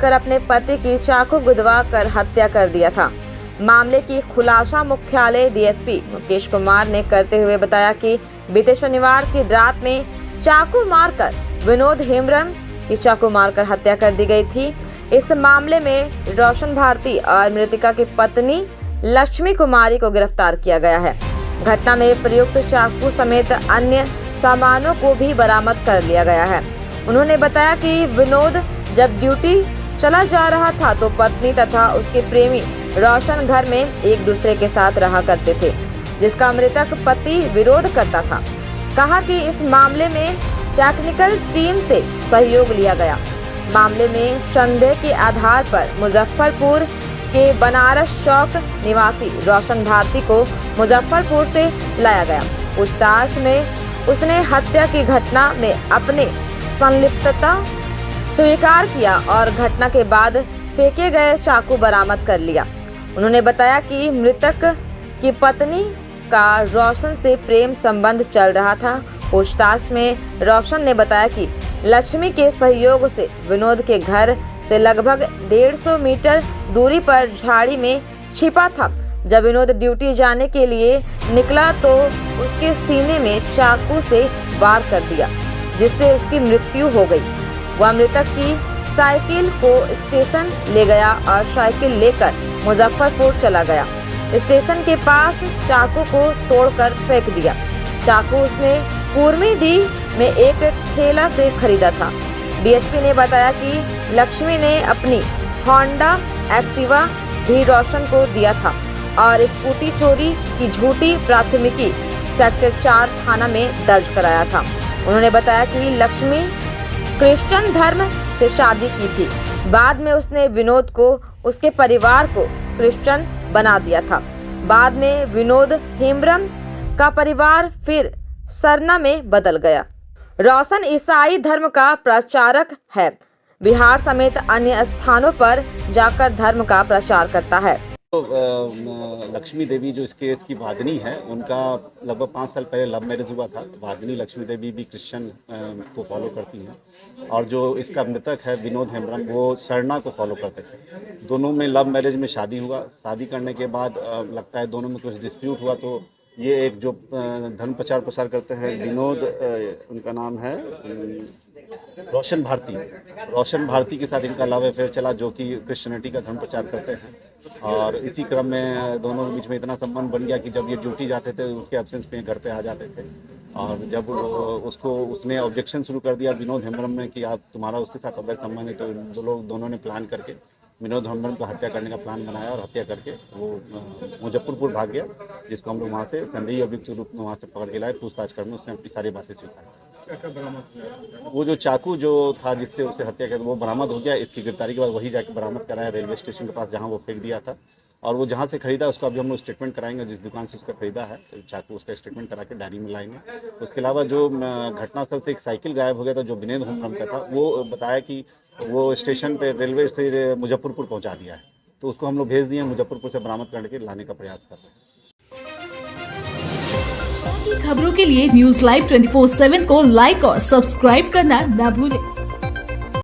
जाकर अपने पति की चाकू गुदवा कर हत्या कर दिया था। मामले की खुलासा मुख्यालय डीएसपी मुकेश कुमार ने करते हुए बताया कि बीते शनिवार की रात में चाकू मारकर विनोद हेम्ब्रम की चाकू मारकर हत्या कर दी गई थी। इस मामले में रोशन भारती और मृतका की पत्नी लक्ष्मी कुमारी को गिरफ्तार किया गया है। घटना में प्रयुक्त चाकू समेत अन्य सामानों को भी बरामद कर लिया गया है। उन्होंने बताया कि विनोद जब ड्यूटी चला जा रहा था तो पत्नी तथा उसके प्रेमी रोशन घर में एक दूसरे के साथ रहा करते थे, जिसका मृतक पति विरोध करता था। कहा कि इस मामले में टेक्निकल टीम से सहयोग लिया गया। मामले में संदेह के आधार पर मुजफ्फरपुर के बनारस चौक निवासी रोशन भारती को मुजफ्फरपुर से लाया गया। पूछताछ में उसने हत्या की घटना में अपने संलिप्तता स्वीकार किया और घटना के बाद फेंके गए चाकू बरामद कर लिया। उन्होंने बताया कि मृतक की पत्नी का रोशन से प्रेम संबंध चल रहा था। पूछताछ में रोशन ने बताया कि लक्ष्मी के सहयोग से विनोद के घर से लगभग 150 मीटर दूरी पर झाड़ी में छिपा था। जब विनोद ड्यूटी जाने के लिए निकला तो उसके सीने में चाकू से वार कर दिया, जिससे उसकी मृत्यु हो गई। वह मृतक की साइकिल को स्टेशन ले गया और साइकिल लेकर मुजफ्फरपुर चला गया। स्टेशन के पास चाकू को तोड़कर फेंक दिया। चाकू उसने कुर्मीडी में एक ठेला से खरीदा था। डीएसपी ने बताया कि लक्ष्मी ने अपनी होंडा एक्टिवा भी रोशन को दिया था और स्कूटी चोरी की झूठी प्राथमिकी सेक्टर 4 थाना में दर्ज कराया था। उन्होंने बताया कि लक्ष्मी क्रिश्चियन धर्म से शादी की थी। बाद में उसने विनोद को उसके परिवार को क्रिश्चियन बना दिया था। बाद में विनोद हेम्ब्रम का परिवार फिर सरना में बदल गया। रोशन ईसाई धर्म का प्रचारक है। बिहार समेत अन्य स्थानों पर जाकर धर्म का प्रचार करता है। लक्ष्मी देवी जो इस केस की वादनी है, उनका लगभग 5 साल पहले लव मैरिज हुआ था। वादनी लक्ष्मी देवी भी क्रिश्चियन को फॉलो करती हैं और जो इसका मृतक है विनोद हेम्ब्रम, वो सरना को फॉलो करते थे। दोनों में लव मैरिज में शादी हुआ। शादी करने के बाद लगता है दोनों में कुछ डिस्प्यूट हुआ, तो ये एक जो धर्म प्रचार प्रसार करते हैं विनोद, उनका नाम है रोशन भारती। रोशन भारती के साथ इनका लव अफेयर चला, जो कि क्रिश्चियनिटी का धर्म प्रचार करते हैं। और इसी क्रम में दोनों के बीच में इतना संबंध बन गया कि जब ये ड्यूटी जाते थे उसके एब्सेंस में घर पे आ जाते थे। और जब उसने ऑब्जेक्शन शुरू कर दिया विनोद हेम्ब्रम ने कि आप तुम्हारा उसके साथ अवैध संबंध है, तो दोनों ने प्लान करके विनोद हेम्ब्रम को हत्या करने का प्लान बनाया और हत्या करके वो मुजफ्फरपुर भाग गया, जिसको हम लोग वहाँ से संदेही अभियुक्त के रूप में वहाँ से पकड़ के लाए। पूछताछ करने उसने अपनी सारी बातें स्वीकार। वो जो चाकू जो था जिससे उसे हत्या किया वो बरामद हो गया। इसकी गिरफ्तारी के बाद वही जाके बरामद कराया रेलवे स्टेशन के पास, जहाँ वो फेंक दिया था। और वो जहाँ से खरीदा उसका अभी हम लोग स्टेटमेंट कराएंगे, जिस दुकान से उसका खरीदा है चाकू, उसका स्टेटमेंट करा के डायरी में लाएंगे। उसके अलावा जो घटनास्थल से एक साइकिल गायब हो गया था जो विनोद हेम्ब्रम का था, वो बताया कि वो स्टेशन पे रेलवे से मुजफ्फरपुर पहुँचा दिया है, तो उसको हम लोग भेज दिए। मुजफ्फरपुर से बरामद करके लाने का प्रयास कर रहे हैं। खबरों के लिए न्यूज लाइव 24/7 को लाइक और सब्सक्राइब करना न भूलें।